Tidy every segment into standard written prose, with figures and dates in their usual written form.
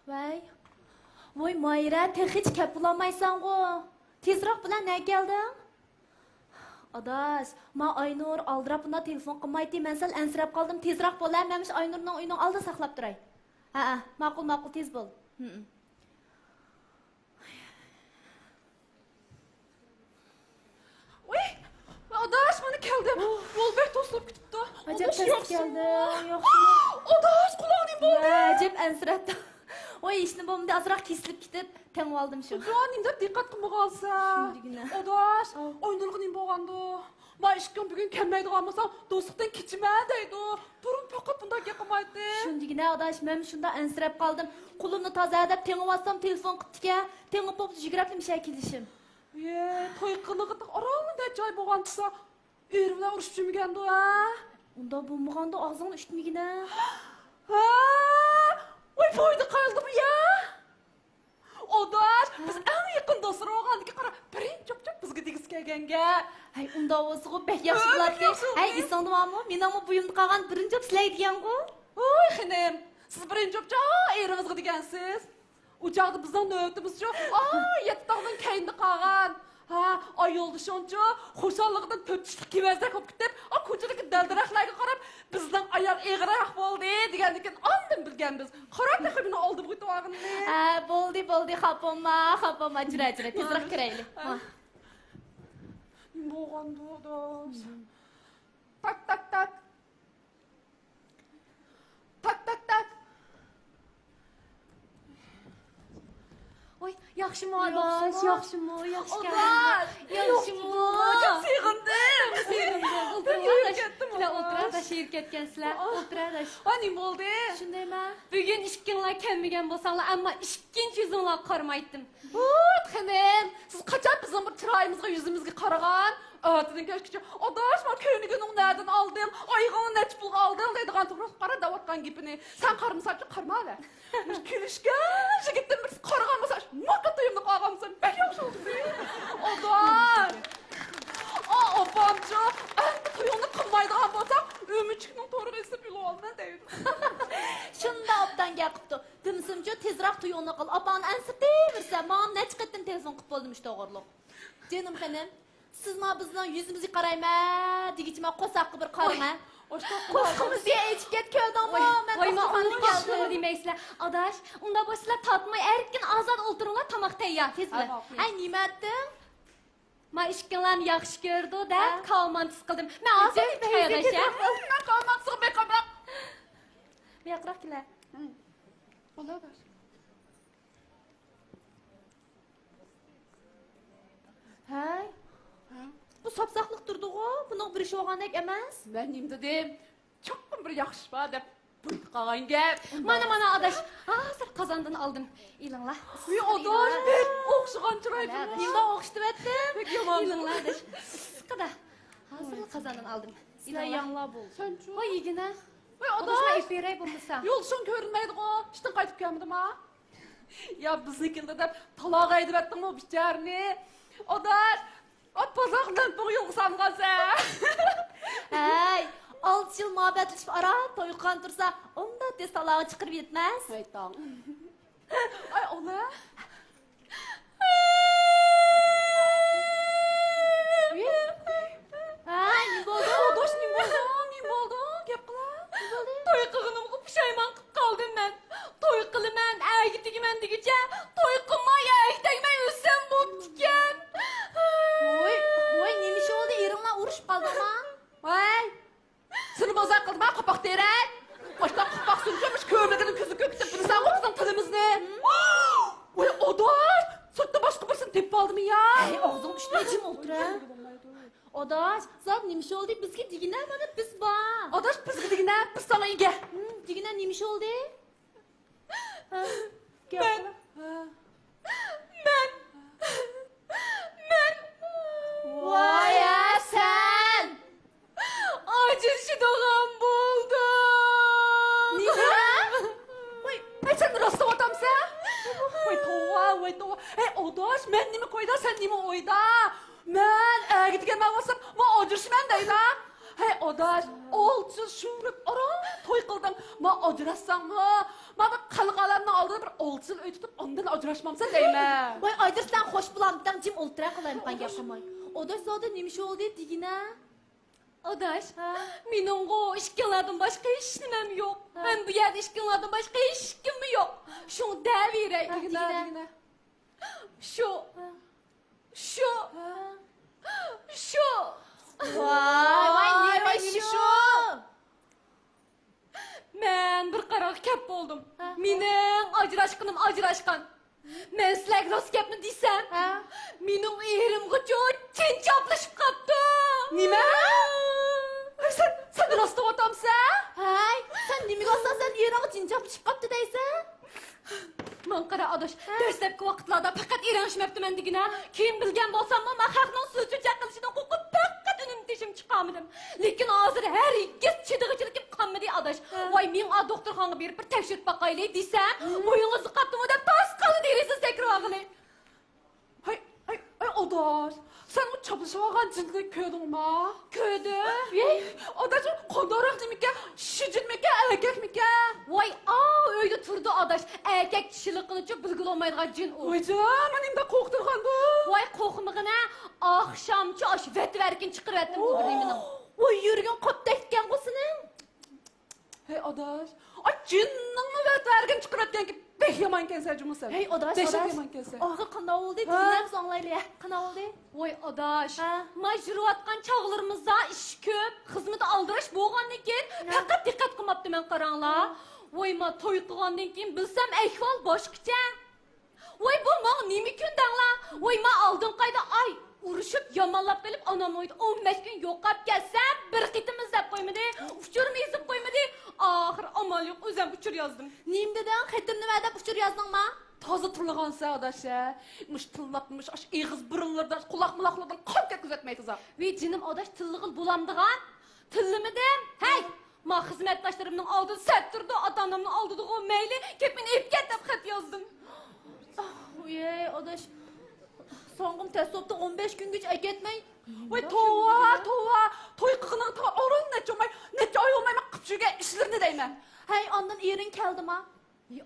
Voy Mayra, hiç kep bulamaysan go. Tezroq bilan ne gelding? Adaş, ma Aynur aldırap bunda telefon qilmaydi. Men sal ansirab qoldim. Tezroq bo'lar, men mush Aynurning uyining oldida saqlab turay. Ha, ma'qul, tez bo'l. Oy, adaş bana geldim. Volbek toslab ketibdi. Acab tez keldi. Adaş qulog'ing bo'ldi. Acab ansirabdi. Oy, ishni bo'mda azroq kesilib ketib, tengib oldim shu. Jo'ningda diqqat qilmagansan. Adaş, o'ynalg'ing bo'lgandi. Ma ishkim bugun kelmaydigan bo'lsam, do'stlikdan kechima deydi. Burun faqat bunday qilmaydi. Shundigina adaş, men shunda ansirab qoldim. Qo'limni tozalab tengib olsam telefon qilibdi-ku. Tengib bo'lib jigrablim shakilishim. To'y qilg'ida orolida joy bo'lgansa, er bilan urushib yurmagandi ha? Unda bo'lmaganda og'zingni ustmigina. Ha! Oy, foyda qoldi bu ya. Odash, biz eng yaqin do'stlar bo'lgandiga qara, birinchi cho'p bizga tegis kelganga. Hay, unda bo'lsa-ku bek yaxshi bo'ladi. Hay, isongdimi? Meningmi buyumda qolgan birinchi cho'p sizlaydigan-ku. Oy, xinim, siz birinchi cho'pcha erimizga degansiz. U chog'da bizning navbatimiz-chi, yettog'dan keyinda qolgan. Ha, ay yo'ldashoncha xo'shalligidan to'pchishlik kevazdek bo'lib ketib, ko'chadagi daldiraqlarga qarab, bizning ayol eg'iroq bo'ldi degandan ondan bilganmiz. Qarab taqibini oldi bu to'g'rini. Ha, bo'ldi, xapoma, jira, tezroq kiraylik. Bo'lgandi do'st. Tak. Tak. Oy, yaxshimi adaş, yaxshimi kelding. Yaxshimi. Sevindim. O'tirada she'r ketgansizlar. O'tirada. Ani bo'ldi? Shundaymi? Bugün ishkinglar kelmagan bo'lsanglar, ammo ikkinchi yuzinglar qaramaydim. Xinim, siz qachon bizning bir chiroyimizga, yuzimizga qaragan? Atdan kelishgacha, adaş, men ko'ynigini nerdan oldim? Oyig'ini nech pulga oldim deydigan to'g'ri qara davatgan gapini. Sen qarmasachi qarmala. Kulishgan yigitdan bir qaragan bo'lsa, nima to'yimni qolgansan? Bek yaxshi oldi. Adaş. Opamcha, endi to'yini qilmaydigan bo'lsa, o'michikning to'g'ri esib yurolman deydi. Shunda obdan gapibdi. Dimsimchi tezroq to'yini qil. Opani ansirtaversa, men nech qatdan telefon qilib bo'ldim ish to'g'riliq. Jenim xonim, siz ma bizning yuzimizga qarayma, degichma qo'saqqa bir qarama. Qo'sqimizga echib keldingmi? Men qo'saqqa keldim demeysizlar. Adaş, unda bo'lsa tatmay erkin ozod o'tiringlar, tomoq tayyor. Tezlar. Ay, nima etding? Men ishkinglarni yaxshi ko'rdi deb kalmantis qildim. Men hozir qayerda? Men kalmantis qilib Beqroq kelar. Bo'ladi. Hay. Bu sapsaqliq turdi-ku, buning bir ish bo'lgandek emas. Men nima dedim? Cho'qqim bir yaxshi va deb qolgan gap. Mana adaş, hozir qozondan oldim. Ilinglar. Men adaş, men o'xshagan chiroyli. Nima o'xshitib etdim? Bek yomon. Ilinglar adaş. Qada. Hozir qozondan oldim. Sizlar yanglab bo'l. Senchi? Voy yigina. Voy Adaş, adaş. efiray bo'lmasa. Yo'lshun ko'rinmaydi-ku. Ishdan qaytib kelmadim-a? Ya biznikilda deb taloq aytib etdingmi bicharni? Adaş, pazaqdan bu yo'l sangansa. Hey, 6 yil muhabbatlashib ara to'yqan tursa, unda tez talog'i chiqarib yetmas. Aytang. Ay, ona. Ha, nima bo'ldi? Adaş, nima bo'ldi? Gap qila. To'y qilganimga pushaymon qilib qoldim men. To'y qilaman, aygi tegiman degicha, to'y qilmay, aygi tegmay o'lsam bo'ptikan. Voy, nima ish bo'ldi? Eringlar urushib qoldimi? Voy. Seni bozaq qilma, qapoq teray. Boshqa qapoq surkamish ko'mligini ko'zi ko'kitib, buni sen o'qisan tilimizni. Voy, adaş, sotda boshqa birsini tepib oldimi ya? Ay, og'zing ustiga jim o'tir. Adaş, zat nima ish bo'ldi? Bizga digina mana biz bor. Adaş, bizga digina, biz sana ega. Digina nima ish bo'ldi? Men. Voy, sen. Acil shidoğam bo'ldi. Nima? Voy, sen rostov otamsan? Voy, tova. Hey, adaş, men nima qo'yda, sen nima o'yda? Men, gitgan men bo'lsam, men ojirshman deyman. Hey odaş, olçu şurup aram toy qildim. Ma ajrassam-mı? Ma bir qalqalarni oldida bir olçul öy tutib, ondan ajrashmamsa deyman. Voy Aydır sen hoş bulamdan jim o'ltira qolayım qan gap qilmay. Odaş zoda nimish oldu digina? Adaş, mening o ishkillardan başka hiç nimem yok. Ben bu yerde ishkillardan başka hiç kimim yok. Şunu devirey. Digina. Şu. Vay ne şu? Men bir qaraq kep boldum. Mening ajrashqan. Men sizlarga rost gapni desam, mening erimga chin chaplashib qapti. Nima? Sen rost otamsan? Hay, sen nimiga olsan sen yeraga jinjapishib qapti deysan? Men qara adaş, dastlabki vaqtlarda faqat erishmabdiman digina. Keyin bilgan bo'lsam-mu, men xalqning so'zi chaqilishidan qo'rqib faqat unim teshim chiqarmadim. Lekin hozir har ikkiz chidig'ichilik qolmadi adaş. Voy, men a doktorxonaga berib bir tekshirib baqaylik desam, bo'yingizni qatdimi deb tasqali derisiz takror og'ili. Hay odaş. Sen o çapışıvagan cinlik köydün ma? Köydü. Odaş kondorak demike, şicilmeke, erkekmeke. Voy, öyle turdu adaş. Erkek kişiliğini bilgili olmaydıgan cin o. Vay canım, benim de korkturgandı. Voy, qo'rqmag'ina akşamçı aş vetverkin chiqirayotdim bu birimini. Voy yurgan qopda etgan qo'sining. Hey odaş, ay cinning mi vertvergin çıkıratgan ki bek yaman kelsen cümüsen. Hey odaş, Beşik odaş. yaman kelsen. Oğul qana oldu? Dinlemiz anlaylı. Qana oldu? Voy adaş, Ha. majruatkan çağlarımızda iş köp, xizmeti aldırış bo'lgandan keyin faqat diqqat qilmabdi men qaranglar. Voy, ma to'y qilgandan keyin bilsam ahvol boshqacha. Voy, bu men nima kundanglar? Voy, ma oldin qayda ay urushib yomonlab kelib onam o'ydi 15 kun yo'qolib kelsam bir qitim izlab qo'ymadi, uchurni yozib qo'ymadi. Oxir amal yo'q, o'zim uchur yozdim. Nim dedan xetim nima deb uchur yozdingmi? Taze tırlagansa adaş ya. Mış tırlatmış, aş iğiz burunlardan, kulak mulaklardan kan ketkizatmaydı za. Ve cinim adaş tıllıqıl bulamdıgan. Tillimi dem. Hey! Ma xizmetdaşlarımның aldın settirdi, atanamның aldıdığı meyli, kep meni ep ket dep xat yazdım. Uyey odaş. Soğum tesopta 15 gün güç eketmey. Vay tova, toy kıkının ta orun ne ay olmayma kıpçıga işlerini deymen. Hey ondan erin keldi ma.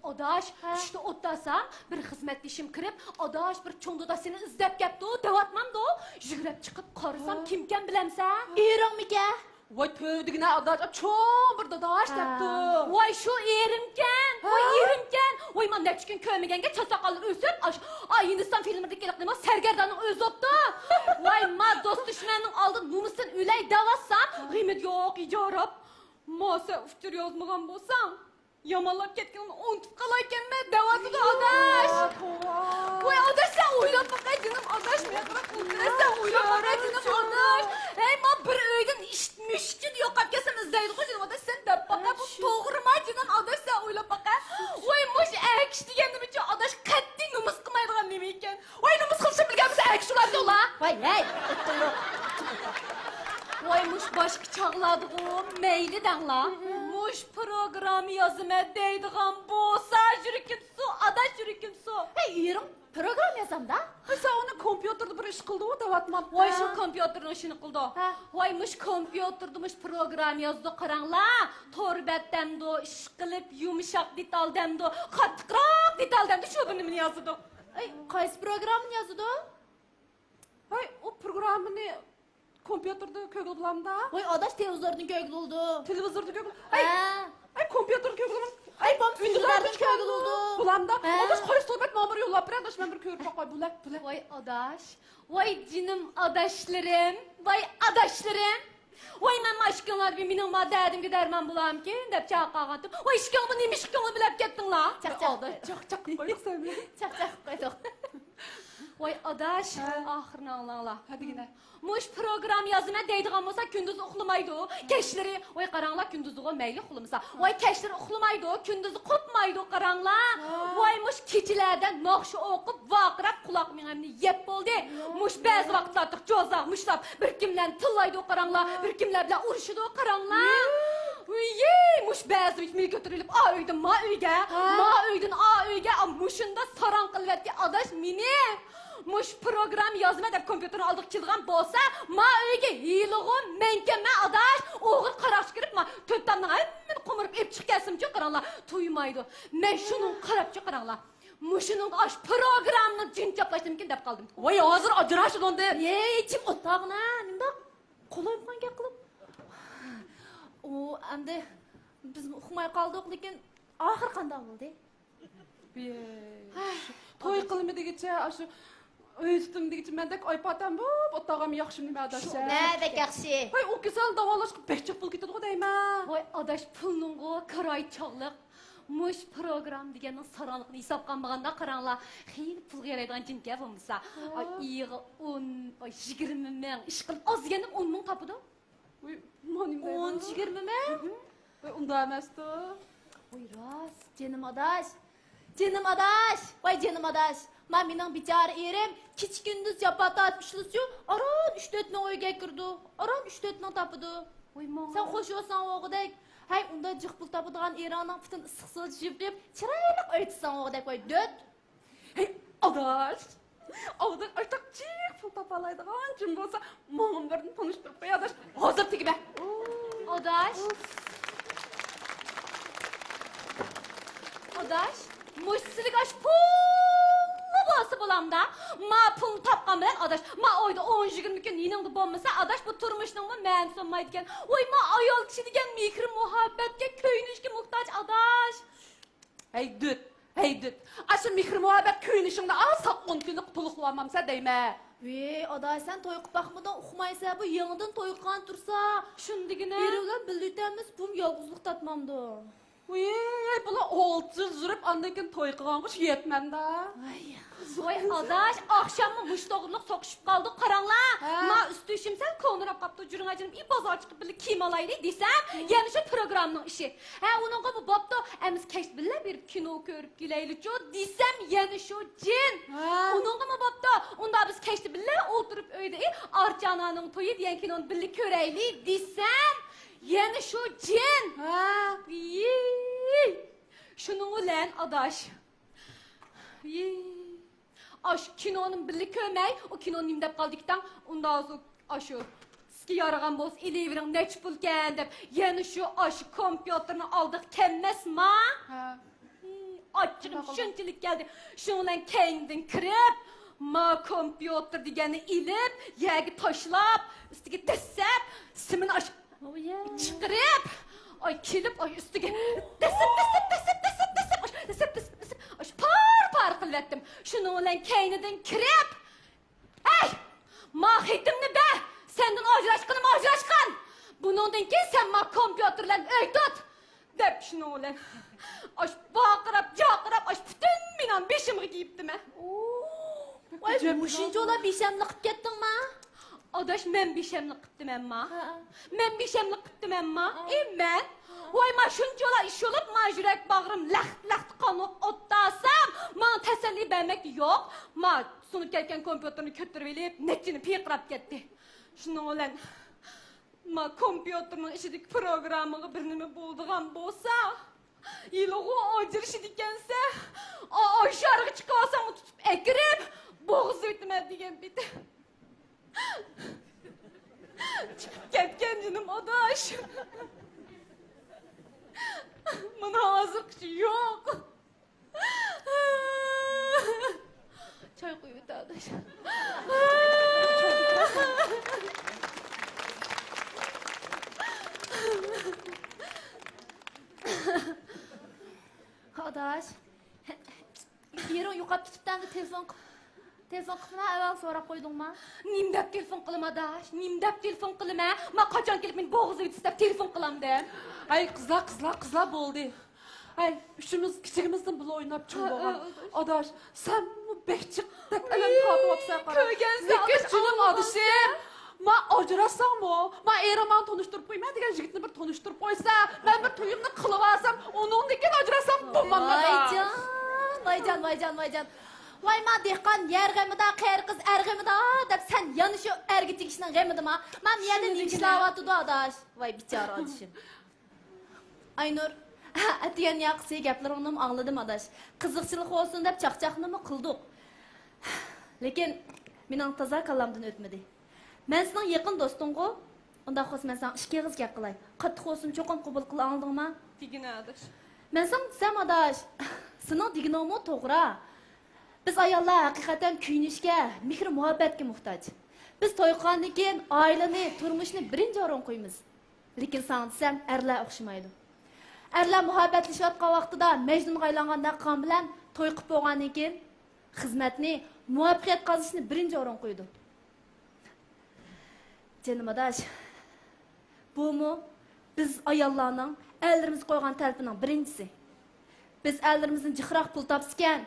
Adaş, işte otdasam, bir xizmetdişim kirib, adaş bir çoğunda seni izlep kepti o, devatmamdı o. Jügrep çıkıp qarasam kimken bilemsen? Erin mi ke? Vay tövdüğüne adaş, çoğun bir dadaş depti. Vay şu erimken, vay erimken. Vay man neç gün köymegenge çasakalır ösüp, ay Hindistan filmindeki gelikli sergerdanın öz ottu. Vay ma dost düşmanın aldın numusun üley davassam, kıymet yok icarap. Masa uftur yazmagan bolsam, yamalap ketkenini unutup kalayken ben devası da adaş. Vay adaş sen oylap bakay canım adaş mı yakırak unutuyor sen oylap bakay canım adaş. Hey ma bir öydün işitmişkin yok kap kesem izleydi koy canım adaş sen de bakay bu doğurma canım adaş sen oylap bakay. Vay muş erkiş diyendim için adaş katli numus kımaydıgan nemeyken. Vay numus kılışım bilgen bize erkiş ulan yola. Vay hey. Vay muş başka çağladı o meyli dağla. Muş programı yazıma deydiğen bolsa jürikim su, adaş jürikim su. Hey erin program yazam da. Hay sen onu kompüterde bir iş kıldı o devatmam. Vay şu kompüterin işini kıldı. Ha. Vay muş kompüterdimiş program yazdı qarangla. Torbet demdi, iş kılıp yumuşak detal demdi, kattıkrak detal demdi şu birimini yazdı. Hey qaysi programını yazdı? Hay o programını kompüterde kögül bulamda. Vay odaş televizordan köygül oldu. Televizorda kögül. Ha. Ay kompüter kögül bulamda. Ay bom filmlerden köygül oldu. Bulamda. Ha. Odaş koy sohbet mamuru yollap bir adaş ben bir körüp bakay bulak. Vay adaş, vay cinim adaşlarım, vay adaşlarım. Vay men aşkınlar bir minim ma derdim ki derman bulam ki, dep çağaqağadım. Vay işkını neymiş işkını bilep kettin la. Çak Çak koyduk sen beni. Çak koyduk. Vay adaş, ahırına Allah. Hadi yine. Muş program yazına deydiğen olsa gündüz uxlamaydı o. Keşleri, vay qaranla gündüzü o meyli uxlamasa. Vay keşleri uxlamaydı o, gündüzü kopmaydı o qaranla. Vay muş keçilerden nakşı okup vaqırap kulak minimini yep oldu. Muş bazı vaxtlarda cozaq muşlap bir kimlen tıllaydı o qaranla, bir kimler bilen uruşudu o qaranla. Yey, muş bazı mil götürülüp a öydün ma öyge, ma öydün a öyge, muşunda saran qılvetki adaş mini. muş program yazma deb kompüterni aldık kelgan bolsa, ma uyga hiylig'im, menkeme adaş, o'g'il qaraqchi kirib, ma to'ttamni hammani qo'mirib ep chiqib kelsimchi qaranglar, to'ymaydi. Men shuni qarabchi qaranglar. Muşunun aş programını cincaplashtimkin deb qoldim. Voy, hozir ajrashib onda. Ey, kim o'tog'na, nimda qo'layman gap qilib. O, endi biz uxmay qoldik, lekin oxir qanday bo'ldi? To'y qilmadigicha, shu üstümdegicha mendek oypatam bu, o'tog'im yaxshi nima adashsa. Nədək yaxşı. Voy, u kasal davolashqa behchiq pul ketadi deyman. Voy, adaş pulning kiray chog'liq. Muş program deganning saronliqni hisob qilmaganda qaranglar, xeyli pulga yaraydigan jinka bo'lmasa, ay iyg'i 10, ay 20 ming, ish qilib ozganda 10 ming topadi. Voy, monim deyman. 10-20 mi? Voy, unda emasdi. Oy, rost, canım adaş. Canım adaş. Vay canım adaş. Ma mening bichara erim kech kunduz jabbat atmışlısyu. Aran 3-4 ming o'yga kirdi. Aran 3-4 ming topadi. Voy, ma. Sen qo'shyapsan o'g'idek. Hay, unda jiq pul topadigan eronning putin issiqsiz jibib, chiroyli aytsan o'g'idek qo'y. Döt. Hey, adaş. Avda artık çiğ pul tapalaydigan kim bolsa, mağın birini tanıştırıp qo'y adaş. Hozir tegibe. Adaş. Adaş. Muş silik aş pullu bolsa bolamda. Ma pul tapqan bilen adaş. Ma oyda 10-20 kun yiningda bo'lmasa, adaş bu turmushning men sonmaydi ekan. Oy, ma ayol kishi degan mehr muhabbatga, ko'ynishga muhtoj adaş. Hey düt. Hey düt. Aşı mehr muhabbet köyünüşünde alsa 10 günlük tuluqlamamsa deyme. Ve adaş sen toy qilib baxmadan uxmaysa, bu yangidan toy qilgan tursa, Shundigina. Erlar bilditamiz bum yolg'izlik tatmamdı. Uy, bula 6 жүріп andan keyin toy qilgan qish yetmem da. Ay. Voy, adaş, akşamı muştoğurluq soqışıp qaldık, qaranglar. Ha. Ma üstü işimsen konurab qapdı, jürün acınım, i bazar çıqıp bili kim alaydı desem, yani şu programның işi. Ha, onunla bu babda, əmiz keş bile bir kino görüp güleyli jo, desem, yani şu cin. Ha. Onunla mı babda, onda biz keşti bile oturup öyde, Arcana'nın toyu diyen kinonu bili köreyli desem, yani şu cin. Ha. Şunun ulan adaş. Aş kinonun birlik kömey, o kinonun nimdep kaldıktan, ondan sonra aşı ski yaragan boz, ilevirin neç pulken dep, yani şu aşı kompüterini aldık kemmes ma. Ha. Açığım şunçilik geldi. Şunlan kendin kırıp, ma kompüter degeni ilip, yegi taşlap, üstüge desep, simin aşı çıkırıp, ay kilip, ay üstüge desep, par qilvetdim. Şunu olan keynidin kirip. Ey! Mahitimni be! Senden ajraşkan! Bunundan ki sen ma kompüterlen öy tut! Dep şunu olan. Aş baqırap, jaqırap, aş bütün minan beşimgi giyipdim he. Vay, muşinca ola beşemli qilib ketding ma? Adaş, men beşemlik qıptım emma. Ha. Men beşemlik qıptım emma. Men? Vay, ma şuncalar iş olup, ma yürek bağrım laht kanıp ottasam, ma teselli vermek yok. Ma sunup gelken kompüterini kötürüp, netçini piqrap gitti. Şunun olan, ma kompüterinin işidik programını birini bulduğum bolsa, yılığı acır işidikense, aşarığı çıkavasam tutup ekirip, boğuz ütüme diyen bidi. Çıkıp ketken canım adaş. Bana hazır kişi yok. Çay koy bir tane adaş. Adaş. Yerin yuqab ketibdan telefon qilma, avval so'rab qo'ydingmi? Nimdep telefon qilma adaş, nimdep telefon qilma. Ma qachon kelib men bo'g'izga istab telefon qilamdim. Ay kızlar boldu. Ay üçümüz kiçigimizden bile oynap çıkıyor. Adaş sen bu behçik dep elem tatlıpsa qara. Köygense Lekin adaş canım almaz adışım. Ma ajrasan mı? Ma eraman tanıştırıp koyma degan jigitni bir tanıştırıp koysa, ben bir toyumni qilib alsam, onun degan ajrasam bo'lmanda. Vaycan. Vay ma dehqon yer g'amida, qari qiz er g'amida deb sen yana shu erga tegishning g'amidimi? Men yerdan ishlayotdi adaş. Vay bichora adishim. Aynur, atiyan yaxshi gaplaringni angladim adaş. Qiziqchilik bo'lsin deb chaqchaqnimi qildik. Lekin mening toza kallamdan o'tmadi. Men sening yaqin do'sting-ku. Unda xos men sen ikki og'iz gap qilay. Qattiq olsun cho'qim qabul qila oldingmi? Degin adash. Men sen desam adash, sening deganingmi to'g'ri. Biz ayollar haqiqatan kuyinishga, mehr muhabbatga muhtoj. Biz to'y qilgandan keyin oilani, turmushni birinchi o'rin qo'yamiz. Lekin sen desam, erlar o'xshamaydi. Erlar muhabbatlashayotgan vaqtida Majnunga aylanganda qon bilan to'y qilib bo'lgandan keyin xizmatni, muvaffaqiyat qozonishni birinchi o'rin qo'ydi. Canım adaş, bu mu biz ayollarning ellerimiz qo'ygan talpining birincisi. Biz ellerimizin jixroq pul topskan,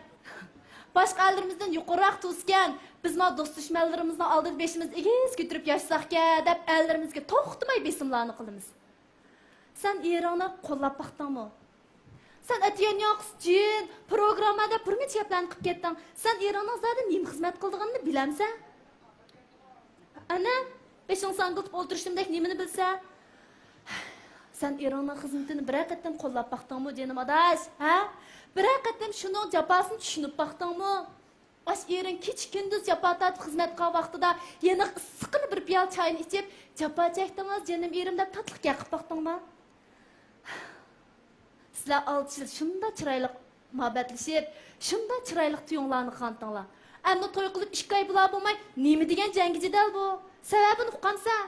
başqa ellerimizdan yuqoriroq tu'skan, biz ma do'st dushmanlarimizning oldida beshimiz egiz ko'tarib yashsaqka deb ellerimizga to'xtamay besimlarni qilamiz. Sen Eronni qo'llab baqdingmi? Sen atiyan yoqsijin programmada bir necha gaplarni qilib ketding. Sen Eronning zada nima xizmat qilganini bilamsan? Ana Beşin sangıltıp oturuşumdaki nimini bilse. Sen İran'ın hizmetini bir hakikaten kollap baktın mı canım adaş? Ha? Bir hakikaten şunun capasını düşünüp baktın mı? Baş İran kiç gündüz capatat hizmet kal vaxtıda yeni sıkılı bir piyal çayını içip capa çektiniz canım İran'da tatlık yakıp baktın mı? Sizler 6 yıl şunda çıraylık muhabbetleşip, şunda çıraylık tuyunlarını kantınlar. Ama toy qilib 2 oy bular bo'lmay, nima degan jangichi dal bu? Sababini uqamsan?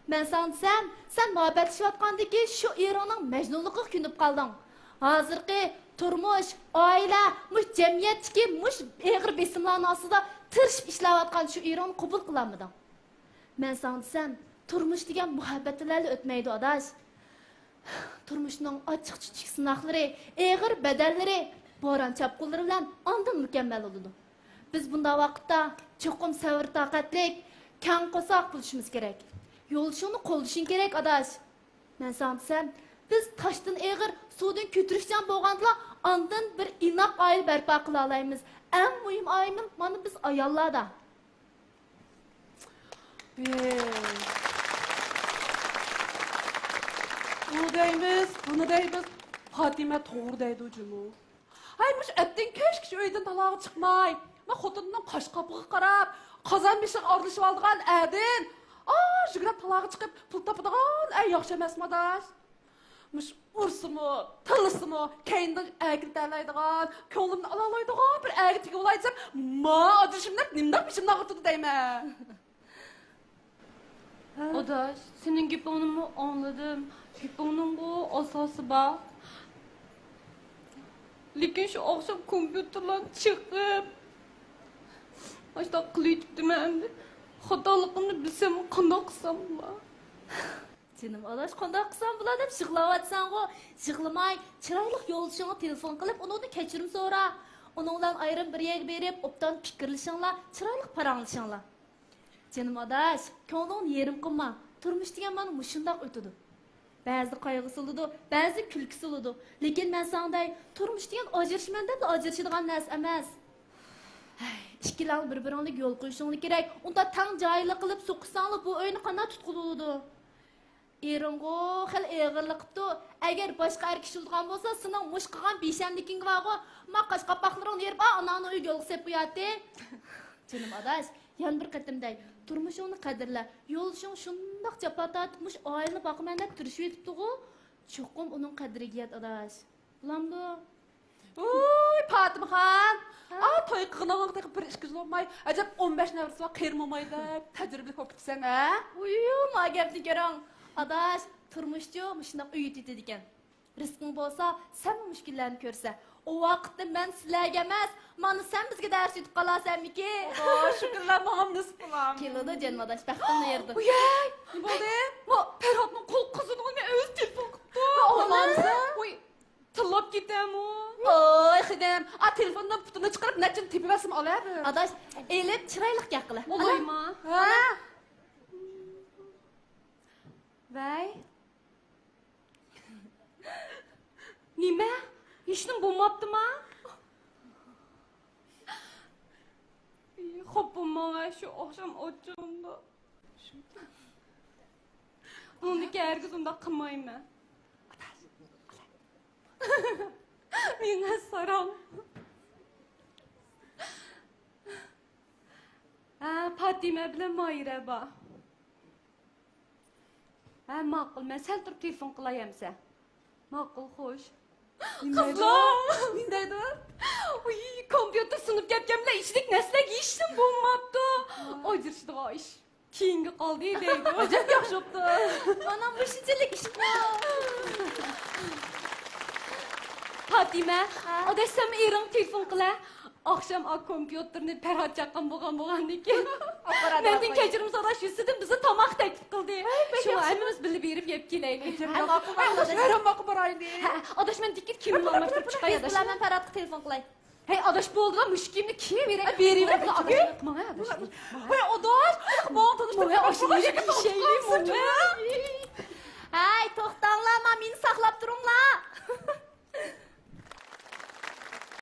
Men san desam, sen muhabbatlashayotgandagi shu Eronning majnunligiga ko'nib qolding. Hozirgi turmush, oila, mush jamiyatdagi mush eg'ir besimlarning ostida tirishib ishlayotgan shu Eronni qabul qilolmading. Men san desam, turmush degan muhabbatlarga o'tmaydi adash. Turmushning ochiq-chuchuq sinoqlari, eg'ir badallari, bo'ron chapqunlari bilan ondan mukammal bo'ladi. Biz bunda vaqtda cho'qim sabr taqatlik, kang qo'soq bo'lishimiz kerak. Yo'lishingni qo'llashing kerak adash. Men san desam, biz toshdan eg'ir, suvdan ko'tirishdan bo'lganda ondan bir inoq oila barpo qila olamiz. Eng muhim oilamiz mana biz ayollarda. Bunu deymiz. Fatime to'g'ri deydi ujumu. Haymış ettin keşke şu uydan talağı çıkmay. Ben xotundan qaş qapığı qarab, qazan beshik arlışıp aldığan ədin. Jügrab talağı çıkıp pul tapıdığan ey yaxşı emasmı adaş? Mış ursumu, tılısımı, keyinden əgil dərləydığan, könlümden alalaydıgan bir əgil tiki olaysam, ma adışımdan nimdən bişimden qıtıdı deyme. Adaş, senin giponu anladım. Giponun bu asası bak. Lekin şu akşam kompüterden çıkıp başta kılıydım endi. Hatalıqını bilsem qanday qilsam bo'lar? Canım adaş qanday qilsam bo'lar deb yig'layotsan go. Yig'lamay, chiroyli yo'ldoshingga telefon qilib, undan kechirim so'ra. Uning bilan ayrim bir yerga berib, obdan fikrlashinglar, chiroyli paranglashinglar. Canım adaş, ko'ngling yerim qilma. Turmush degan mana mushundoq o'tadi. Ba'zi qayg'usi bo'ladi, ba'zi kulkisi bo'ladi. Lekin men sanday turmush degan ajrashman deb ajrashadigan narsa emas. İkkilar bir-birini yo'l qo'yishing kerak. Unda tang joyli qilib so'qsanglar bu o'yini qanday tutqul bo'ladi? Erongo xil eg'irlik qilibdi. Agar boshqa er kishi bo'lgan bo'lsa, sening mush qilgan beshamliking borgo, maqash qapaqlaringni yerib, anani uyga yo'l qilib qo'yadi. Canım adaş, yan bir qatimday turmushingni qadrla. Yo'lishing shundoq japatat, mush oilani boqaman deb turishib yetibdi-ku. Cho'qim uning qadriga yet adaş. Bulamdi. Uy, Fatımxan. Toy qılığın taqib bir iş olmay, acab 15 nevrisi var qırmamaydı. Təcrübəli kopitsən, ha? Ma gapni ko'ring. Adaş, turmushchi shundoq uyutadi ekan. Rizqing bo'lsa, sen bu mushkullarni ko'rsa, o vaqtda men sizlarga emas, mana sen bizga dars yutib qolasanmiki? Şükürlər mənim nisb bulam. Keladi canım adaş, baxtını yerdi. Uyay, ne bo'ldi? Ferhatning qo'l qizini o'z telefon qilibdi. Olmazsa? Uy, tillab ketamo. Xidam, telefondan putini chiqarib, nachin tepivasim oladi. Adaş, elib chiroyli gaqila. Olayma. Ha? Vay. Nima? Ishning bo'lmabdimi? Xo'p, bo'lmag'ay shu oqshom ochimda. Bundaki herkes unda qilmayman. Menga saram. Fatime bilan Mayra bor. Ma'qul, men sal turib telefon qilayamsa. Ma'qul, xo'sh. Qizlar, Nindaydi? uy, kompyuter sinib ketgan bilan ichlik narsaga yeyishim bo'lmabdi. O'jirishdi ish. Keyingi qoldi deydi. Ajab yaxshi bo'pti. Mana bu shunchalik ish bor. Fatime, odashsam erim telefon qilar. Oqsham kompyuterni parod chaqqan bo'lgan-ekan. Mendan kechirim so'rash yusidan bizni tomoq taklif qildi. Shu hammamiz bilib berib yeb kelaylik. Meram boqib boraylik. Odash men tikit kimni almashtirib chiqay Biz odash. bilan men Faradga telefon qilay. Hey, odash bo'ldi-da, mushkimni kiyib beray. Beraver. Odash, mana odash. Voy, odosh, ma'qul Mana oshni yeyishaylik, mana.